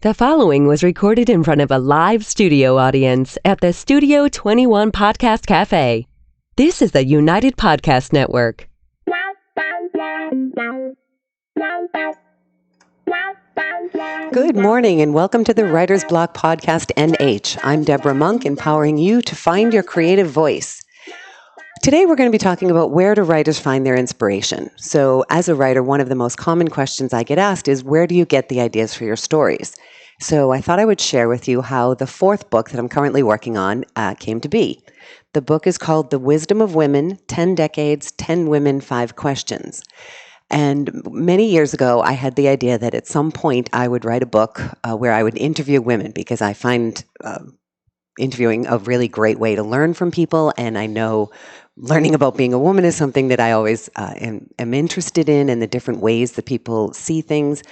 The following was recorded in front of a live studio audience at the Studio 21 Podcast Café. This is the United Podcast Network. Good morning and welcome to the Writer's Block Podcast NH. I'm Deborah Monk, empowering you to find your creative voice. Today we're going to be talking about where do writers find their inspiration. So as a writer, one of the most common questions I get asked is, where do you get the ideas for your stories? So I thought I would share with you how the fourth book that I'm currently working on came to be. The book is called The Wisdom of Women, 10 Decades, 10 Women, 5 Questions. And many years ago, I had the idea that at some point I would write a book where I would interview women, because I find interviewing a really great way to learn from people, and I know learning about being a woman is something that I always am interested in, and the different ways that people see things.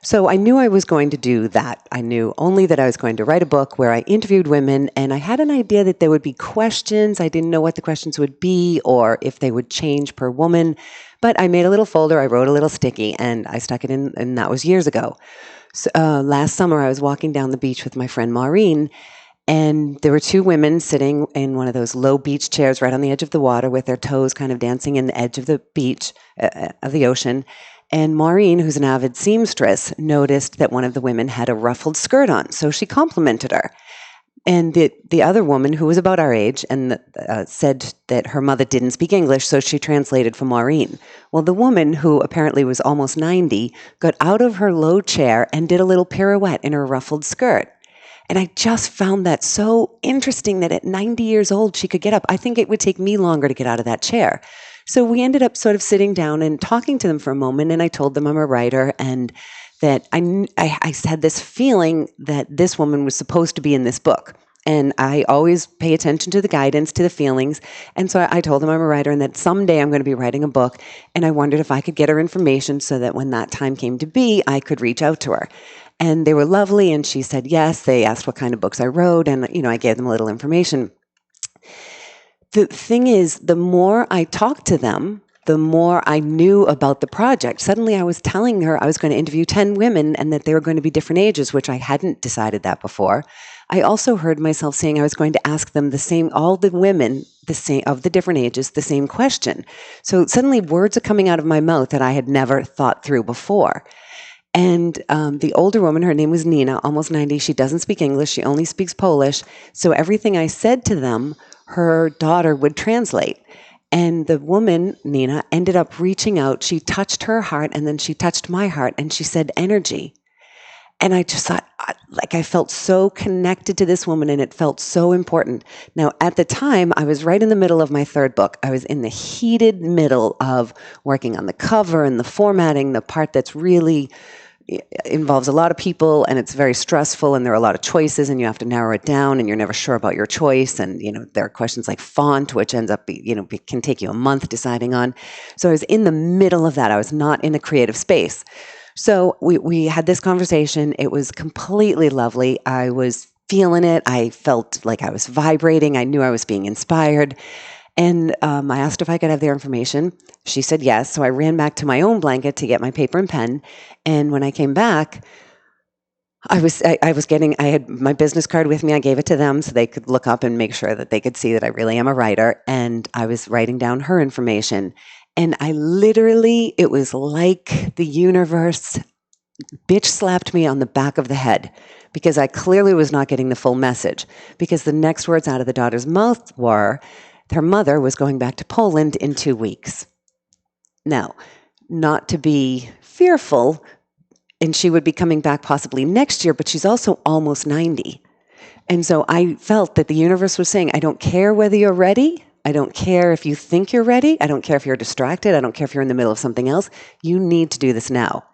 So I knew I was going to do that. I knew only that I was going to write a book where I interviewed women, and I had an idea that there would be questions. I didn't know what the questions would be or if they would change per woman, but I made a little folder, I wrote a little sticky, and I stuck it in, and that was years ago. So, last summer, I was walking down the beach with my friend Maureen, and there were two women sitting in one of those low beach chairs right on the edge of the water with their toes kind of dancing in the edge of the beach, of the ocean. And Maureen, who's an avid seamstress, noticed that one of the women had a ruffled skirt on, so she complimented her. And the other woman, who was about our age, and said that her mother didn't speak English, so she translated for Maureen. Well, the woman, who apparently was almost 90, got out of her low chair and did a little pirouette in her ruffled skirt. And I just found that so interesting that at 90 years old, she could get up. I think it would take me longer to get out of that chair. So we ended up sort of sitting down and talking to them for a moment, and I told them I'm a writer and that I had this feeling that this woman was supposed to be in this book. And I always pay attention to the guidance, to the feelings. And so I told them I'm a writer and that someday I'm going to be writing a book. And I wondered if I could get her information so that when that time came to be, I could reach out to her. And they were lovely, and she said yes. They asked what kind of books I wrote, and I gave them a little information. The thing is, the more I talked to them, the more I knew about the project. Suddenly I was telling her I was going to interview 10 women and that they were going to be different ages, which I hadn't decided that before. I also heard myself saying I was going to ask them all the women of the different ages, the same question. So suddenly words are coming out of my mouth that I had never thought through before. And the older woman, her name was Nina, almost 90. She doesn't speak English. She only speaks Polish. So everything I said to them, her daughter would translate. And the woman, Nina, ended up reaching out. She touched her heart, and then she touched my heart, and she said energy. And I just thought, I felt so connected to this woman, and it felt so important. Now, at the time, I was right in the middle of my third book. I was in the heated middle of working on the cover and the formatting, the part that's really involves a lot of people, and it's very stressful, and there are a lot of choices, and you have to narrow it down, and you're never sure about your choice. And, there are questions like font, which ends up, can take you a month deciding on. So I was in the middle of that. I was not in a creative space. So we had this conversation. It was completely lovely. I was feeling it. I felt like I was vibrating. I knew I was being inspired. And I asked if I could have their information. She said yes. So I ran back to my own blanket to get my paper and pen. And when I came back, I had my business card with me. I gave it to them so they could look up and make sure that they could see that I really am a writer. And I was writing down her information. And it was like the universe bitch slapped me on the back of the head, because I clearly was not getting the full message. Because the next words out of the daughter's mouth were, her mother was going back to Poland in 2 weeks. Now, not to be fearful, and she would be coming back possibly next year, but she's also almost 90. And so I felt that the universe was saying, I don't care whether you're ready. I don't care if you think you're ready. I don't care if you're distracted. I don't care if you're in the middle of something else. You need to do this now.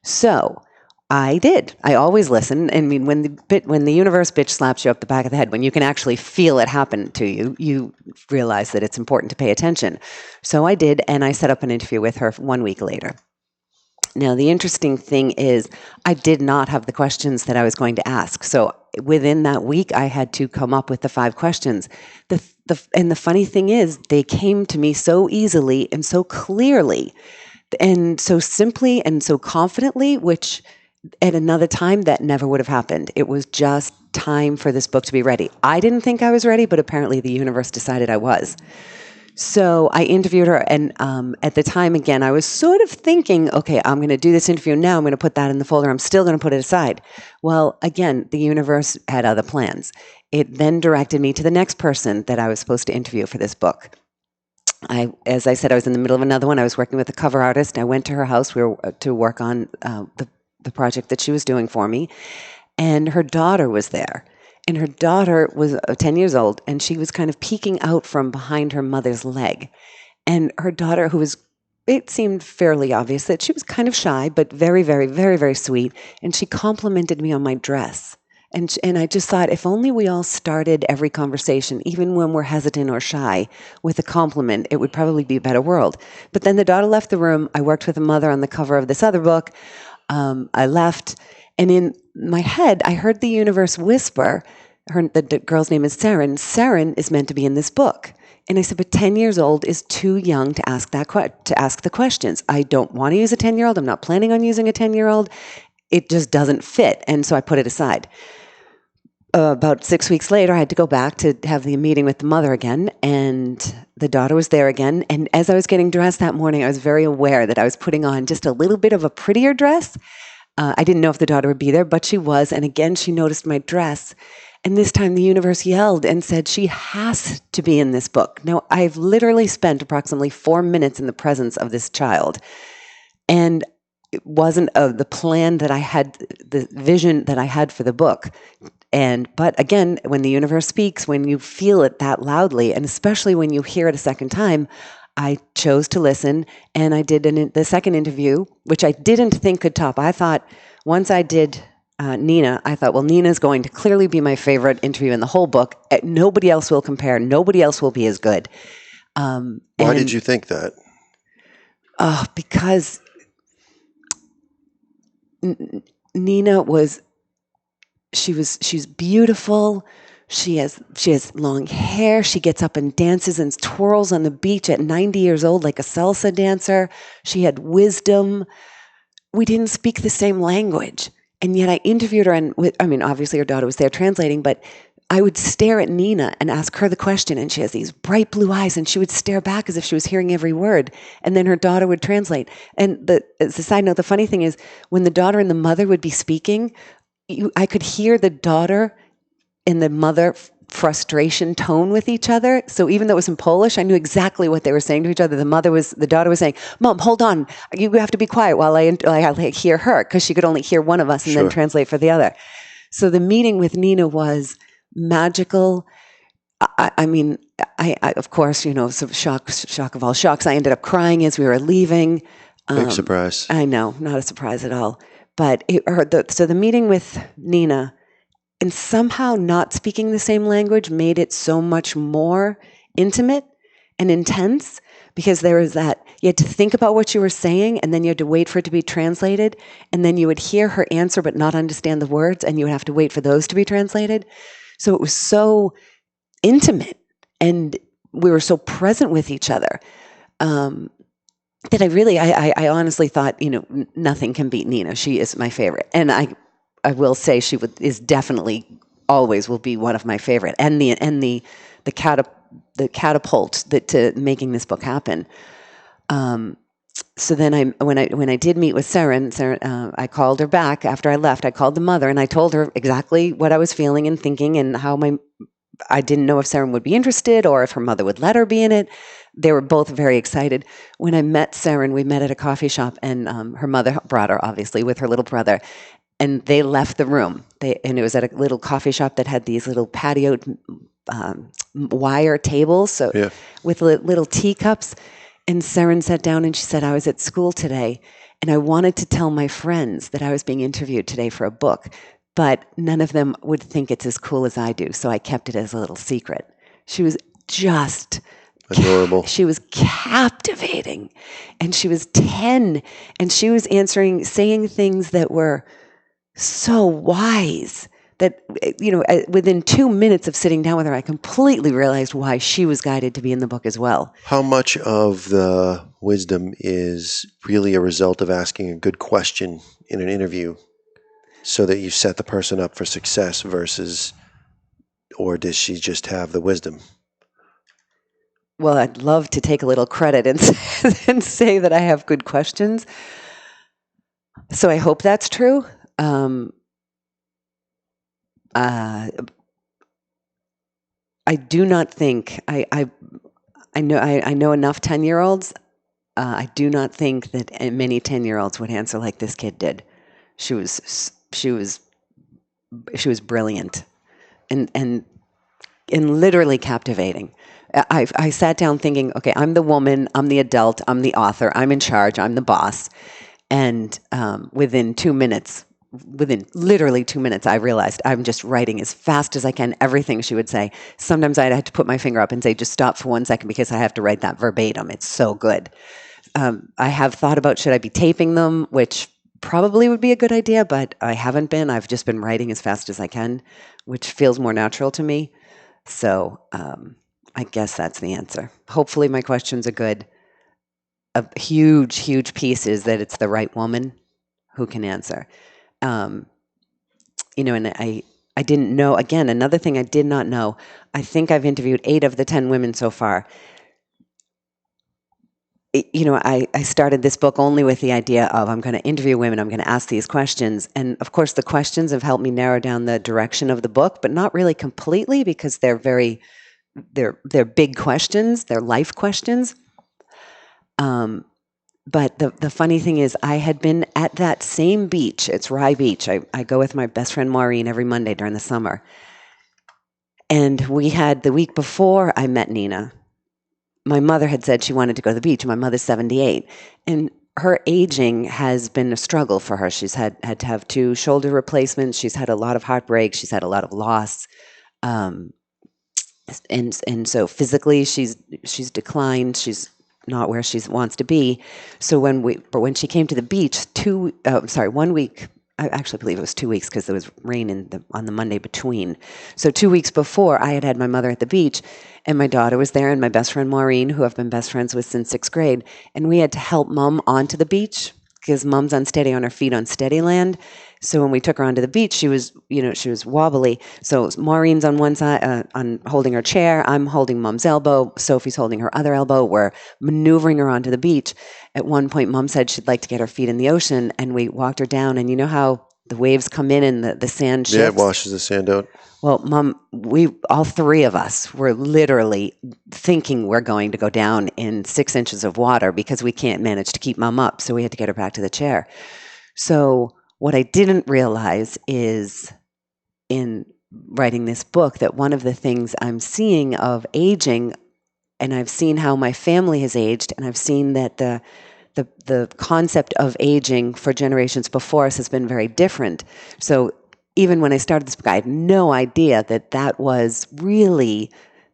So I did. I always listen. I mean, when the universe bitch slaps you up the back of the head, when you can actually feel it happen to you, you realize that it's important to pay attention. So I did, and I set up an interview with her 1 week later. Now, the interesting thing is I did not have the questions that I was going to ask. So within that week, I had to come up with the 5 questions. And the funny thing is, they came to me so easily and so clearly and so simply and so confidently, which at another time, that never would have happened. It was just time for this book to be ready. I didn't think I was ready, but apparently the universe decided I was. So I interviewed her, and at the time, again, I was sort of thinking, okay, I'm going to do this interview now. I'm going to put that in the folder. I'm still going to put it aside. Well, again, the universe had other plans. It then directed me to the next person that I was supposed to interview for this book. As I said, I was in the middle of another one. I was working with a cover artist. I went to her house to work on the project that she was doing for me, and her daughter was there. And her daughter was 10 years old, and she was kind of peeking out from behind her mother's leg. And her daughter, it seemed fairly obvious that she was kind of shy, but very, very, very, very sweet. And she complimented me on my dress. And I just thought, if only we all started every conversation, even when we're hesitant or shy, with a compliment, it would probably be a better world. But then the daughter left the room. I worked with a mother on the cover of this other book. I left. And in my head, I heard the universe whisper, the girl's name is Saren. Saren is meant to be in this book. And I said, but 10 years old is too young to ask the questions. I don't want to use a 10-year-old. I'm not planning on using a 10-year-old. It just doesn't fit. And so I put it aside. About 6 weeks later, I had to go back to have the meeting with the mother again, and the daughter was there again. And as I was getting dressed that morning, I was very aware that I was putting on just a little bit of a prettier dress. I didn't know if the daughter would be there, but she was. And again, she noticed my dress. And this time the universe yelled and said, she has to be in this book. Now, I've literally spent approximately 4 minutes in the presence of this child. And it wasn't the plan that I had, the vision that I had for the book. But again, when the universe speaks, when you feel it that loudly, and especially when you hear it a second time, I chose to listen, and I did the second interview, which I didn't think could top. I thought once I did Nina, I thought, well, Nina's going to clearly be my favorite interview in the whole book. Nobody else will compare. Nobody else will be as good. Why did you think that? Because Nina she's beautiful. She has long hair. She gets up and dances and twirls on the beach at 90 years old like a salsa dancer. She had wisdom. We didn't speak the same language. And yet I interviewed her, and obviously her daughter was there translating, but I would stare at Nina and ask her the question, and she has these bright blue eyes, and she would stare back as if she was hearing every word, and then her daughter would translate. And as a side note, the funny thing is, when the daughter and the mother would be speaking, I could hear the daughter and the mother frustration tone with each other. So even though it was in Polish, I knew exactly what they were saying to each other. The daughter was saying, "Mom, hold on. You have to be quiet while I hear her," because she could only hear one of us and then translate for the other. So the meeting with Nina was magical. I of course, so shock of all shocks. I ended up crying as we were leaving. Big surprise. I know, not a surprise at all. But so the meeting with Nina, and somehow not speaking the same language made it so much more intimate and intense, because there was that, you had to think about what you were saying, and then you had to wait for it to be translated, and then you would hear her answer but not understand the words, and you would have to wait for those to be translated. So it was so intimate, and we were so present with each other, that I honestly thought, nothing can beat Nina. She is my favorite. And I will say she is definitely always will be one of my favorite, and the catapult to making this book happen. So then when I did meet with Saren, I called her back after I left. I called the mother, and I told her exactly what I was feeling and thinking, and how I didn't know if Saren would be interested or if her mother would let her be in it. They were both very excited. When I met Saren, we met at a coffee shop, and her mother brought her, obviously, with her little brother. And they left the room. And it was at a little coffee shop that had these little patioed wire tables, with little teacups. And Saren sat down and she said, "I was at school today, and I wanted to tell my friends that I was being interviewed today for a book, but none of them would think it's as cool as I do, so I kept it as a little secret." She was just adorable. She was captivating. And she was 10, and she was saying things that were so wise that, within 2 minutes of sitting down with her, I completely realized why she was guided to be in the book as well. How much of the wisdom is really a result of asking a good question in an interview so that you set the person up for success versus, or does she just have the wisdom? Well, I'd love to take a little credit and say that I have good questions. So I hope that's true. I do not think I know enough 10-year-olds. I do not think that many 10-year-olds would answer like this kid did. She was brilliant and literally captivating. I sat down thinking, okay, I'm the woman, I'm the adult, I'm the author, I'm in charge, I'm the boss. And within literally 2 minutes, I realized I'm just writing as fast as I can everything she would say. Sometimes I'd have to put my finger up and say, just stop for 1 second because I have to write that verbatim. It's so good. I have thought about, should I be taping them, which probably would be a good idea, but I haven't been. I've just been writing as fast as I can, which feels more natural to me. So I guess that's the answer. Hopefully my questions are good. A huge, huge piece is that it's the right woman who can answer. And I didn't know, again, another thing I did not know, I think I've interviewed 8 of the 10 women so far. I started this book only with the idea of I'm going to interview women, I'm going to ask these questions. And of course, the questions have helped me narrow down the direction of the book, but not really completely because they're big questions, they're life questions. But the funny thing is I had been at that same beach. It's Rye Beach. I go with my best friend Maureen every Monday during the summer. And we had, the week before I met Nina, my mother had said she wanted to go to the beach. My mother's 78. And her aging has been a struggle for her. She's had to have 2 shoulder replacements. She's had a lot of heartbreak. She's had a lot of loss. And so physically she's declined. She's not where she wants to be. So when she came to the beach 1 week, I actually believe it was 2 weeks because there was rain on the Monday between. So 2 weeks before, I had my mother at the beach, and my daughter was there, and my best friend Maureen, who I've been best friends with since 6th grade, and we had to help Mom onto the beach because Mom's unsteady on her feet on steady land. So when we took her onto the beach, she was wobbly. So Maureen's on one side, on holding her chair. I'm holding Mom's elbow. Sophie's holding her other elbow. We're maneuvering her onto the beach. At one point, Mom said she'd like to get her feet in the ocean, and we walked her down. And you know how the waves come in and the sand shifts? Yeah, it washes the sand out. Well, Mom, all 3 of us were literally thinking we're going to go down in 6 inches of water because we can't manage to keep Mom up. So we had to get her back to the chair. So what I didn't realize is in writing this book that one of the things I'm seeing of aging, and I've seen how my family has aged, and I've seen that the concept of aging for generations before us has been very different. So even when I started this book, I had no idea that was really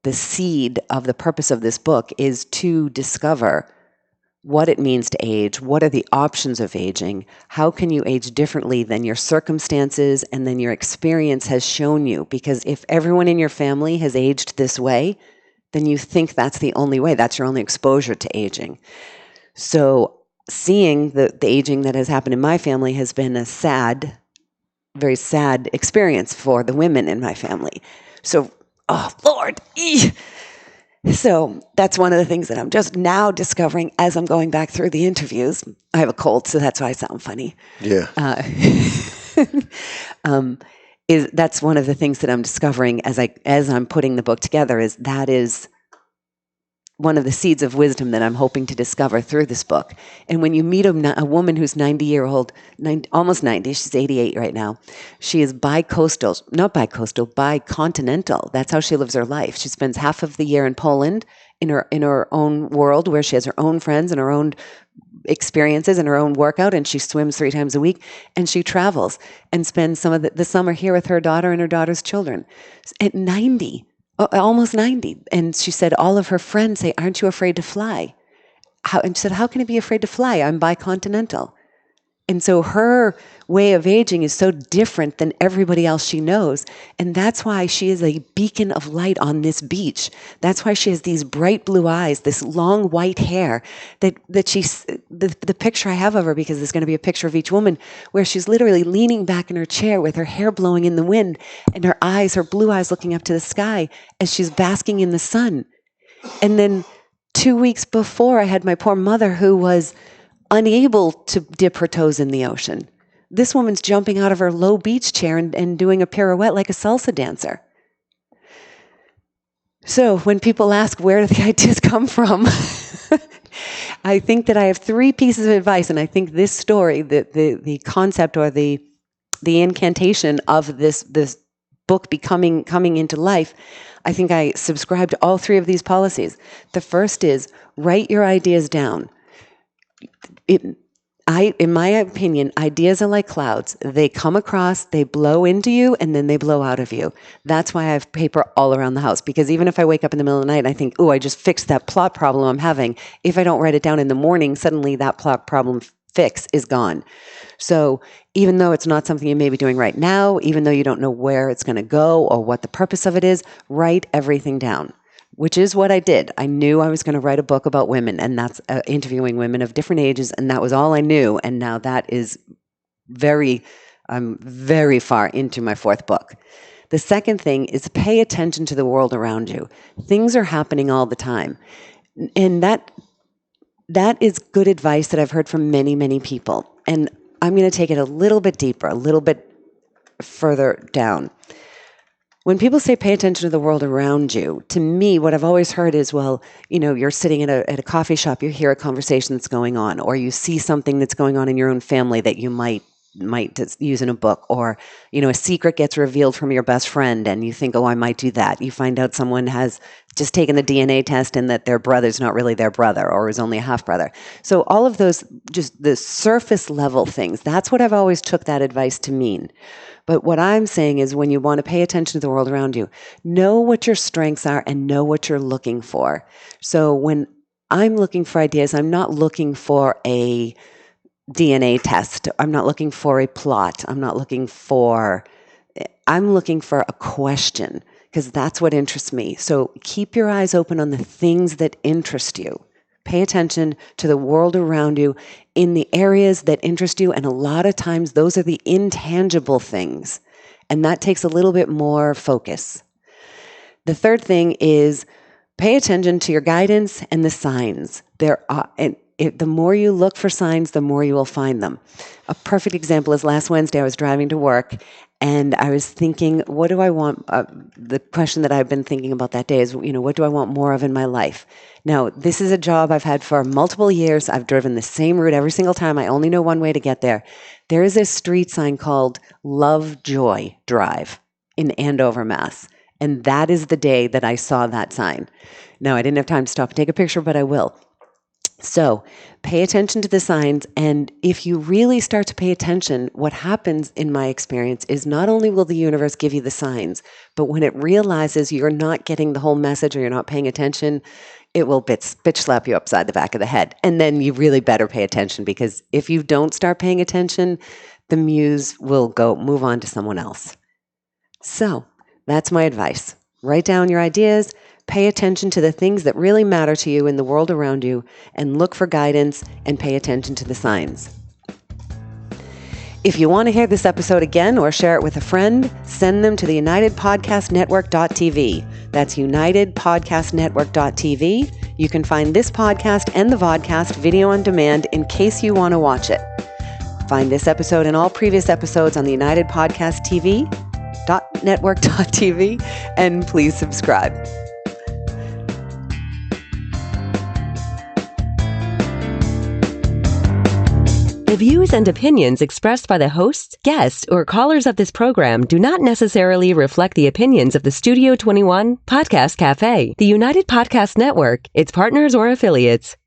the seed of the purpose of this book, is to discover what it means to age, what are the options of aging, how can you age differently than your circumstances and then your experience has shown you. Because if everyone in your family has aged this way, then you think that's the only way, that's your only exposure to aging. So seeing the aging that has happened in my family has been a sad, very sad experience for the women in my family. So, oh Lord, So that's one of the things that I'm just now discovering as I'm going back through the interviews. I have a cold, so that's why I sound funny. Yeah. That's one of the things that I'm discovering as I'm putting the book together, that is one of the seeds of wisdom that I'm hoping to discover through this book. And when you meet a woman who's 90-year-old, almost 90, she's 88 right now, she is bicontinental. That's how she lives her life. She spends half of the year in Poland in her own world where she has her own friends and her own experiences and her own workout, and she swims 3 times a week, and she travels and spends some of the summer here with her daughter and her daughter's children. At 90, almost 90. And she said all of her friends say, "Aren't you afraid to fly?" And she said, "How can I be afraid to fly? I'm bicontinental." And so her way of aging is so different than everybody else she knows. And that's why she is a beacon of light on this beach. That's why she has these bright blue eyes, this long white hair that she's, the picture I have of her, because there's going to be a picture of each woman where she's literally leaning back in her chair with her hair blowing in the wind and her eyes, her blue eyes looking up to the sky as she's basking in the sun. And then 2 weeks before, I had my poor mother who was unable to dip her toes in the ocean. This woman's jumping out of her low beach chair and doing a pirouette like a salsa dancer. So when people ask where do the ideas come from, I think that I have 3 pieces of advice, and I think this story, the concept or the incantation of this book coming into life, I think I subscribe to all 3 of these policies. The first is write your ideas down. In my opinion, ideas are like clouds. They come across, they blow into you, and then they blow out of you. That's why I have paper all around the house, because even if I wake up in the middle of the night and I think, I just fixed that plot problem I'm having, if I don't write it down in the morning, suddenly that plot problem fix is gone. So even though it's not something you may be doing right now, even though you don't know where it's going to go or what the purpose of it is, write everything down. Which is what I did. I knew I was going to write a book about women, and that's interviewing women of different ages, and that was all I knew. And now that is I'm very far into my 4th book. The second thing is pay attention to the world around you. Things are happening all the time. And that is good advice that I've heard from many, many people. And I'm going to take it a little bit deeper, a little bit further down. When people say pay attention to the world around you, to me, what I've always heard is, you're sitting at a coffee shop, you hear a conversation that's going on, or you see something that's going on in your own family that you might use in a book, or, a secret gets revealed from your best friend and you think, I might do that. You find out someone has just taken the DNA test and that their brother's not really their brother or is only a half brother. So all of those, just the surface level things, that's what I've always took that advice to mean. But what I'm saying is when you want to pay attention to the world around you, know what your strengths are and know what you're looking for. So when I'm looking for ideas, I'm not looking for a DNA test. I'm not looking for a plot. I'm looking for a question, because that's what interests me. So keep your eyes open on the things that interest you. Pay attention to the world around you in the areas that interest you. And a lot of times those are the intangible things. And that takes a little bit more focus. The third thing is pay attention to your guidance and the signs. The more you look for signs, the more you will find them. A perfect example is last Wednesday, I was driving to work and I was thinking, what do I want? The question that I've been thinking about that day is, what do I want more of in my life? Now, this is a job I've had for multiple years. I've driven the same route every single time. I only know one way to get there. There is a street sign called Lovejoy Drive in Andover, Mass. And that is the day that I saw that sign. Now, I didn't have time to stop and take a picture, but I will. So pay attention to the signs. And if you really start to pay attention, what happens in my experience is not only will the universe give you the signs, but when it realizes you're not getting the whole message or you're not paying attention, it will bitch slap you upside the back of the head. And then you really better pay attention, because if you don't start paying attention, the muse will move on to someone else. So that's my advice. Write down your ideas. Pay attention to the things that really matter to you in the world around you, and look for guidance and pay attention to the signs. If you want to hear this episode again or share it with a friend, send them to the UnitedPodcastNetwork.tv. That's UnitedPodcastNetwork.tv. You can find this podcast and the vodcast video on demand in case you want to watch it. Find this episode and all previous episodes on the UnitedPodcastNetwork.tv, and please subscribe. The views and opinions expressed by the hosts, guests, or callers of this program do not necessarily reflect the opinions of the Studio 21 Podcast Café, the United Podcast Network, its partners, or affiliates.